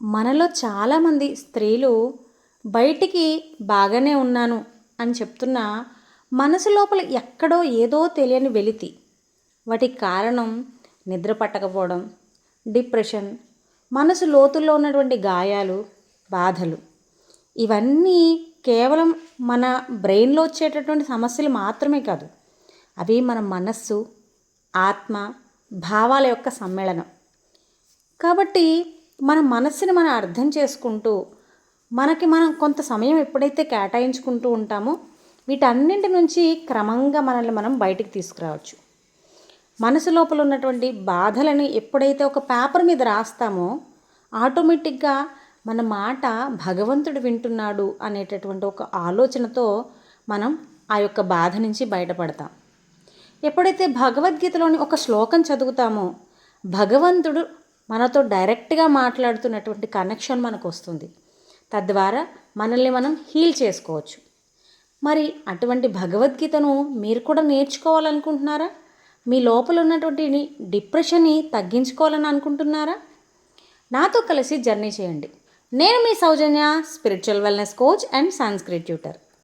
మనలో చాలామంది స్త్రీలు బయటికి బాగానే ఉన్నాను అని చెప్తున్నా మనసు లోపల ఎక్కడో ఏదో తెలియని వెలితి. వాటికి కారణం నిద్ర పట్టకపోవడం, డిప్రెషన్, మనసు లోతుల్లో ఉన్నటువంటి గాయాలు, బాధలు. ఇవన్నీ కేవలం మన బ్రెయిన్లో వచ్చేటటువంటి సమస్యలు మాత్రమే కాదు, అవి మన మనస్సు, ఆత్మ, భావాల యొక్క సమ్మేళనం. కాబట్టి మన మనస్సుని మనం అర్థం చేసుకుంటూ మనకి మనం కొంత సమయం ఎప్పుడైతే కేటాయించుకుంటూ ఉంటామో వీటన్నింటి నుంచి క్రమంగా మనల్ని మనం బయటికి తీసుకురావచ్చు. మనసు లోపల ఉన్నటువంటి బాధలని ఎప్పుడైతే ఒక పేపర్ మీద రాస్తామో ఆటోమేటిక్గా మన మాట భగవంతుడు వింటున్నాడు అనేటటువంటి ఒక ఆలోచనతో మనం ఆ యొక్క బాధ నుంచి బయటపడతాం. ఎప్పుడైతే భగవద్గీతలోని ఒక శ్లోకం చదువుతామో భగవంతుడు మనతో డైరెక్ట్గా మాట్లాడుతున్నటువంటి కనెక్షన్ మనకు వస్తుంది. తద్వారా మనల్ని మనం హీల్ చేసుకోవచ్చు. మరి అటువంటి భగవద్గీతను మీరు కూడా నేర్చుకోవాలనుకుంటున్నారా? మీ లోపల ఉన్నటువంటి డిప్రెషన్ని తగ్గించుకోవాలని అనుకుంటున్నారా? నాతో కలిసి జర్నీ చేయండి. నేను మీ Soujanya, spiritual wellness coach and Sanskrit tutor.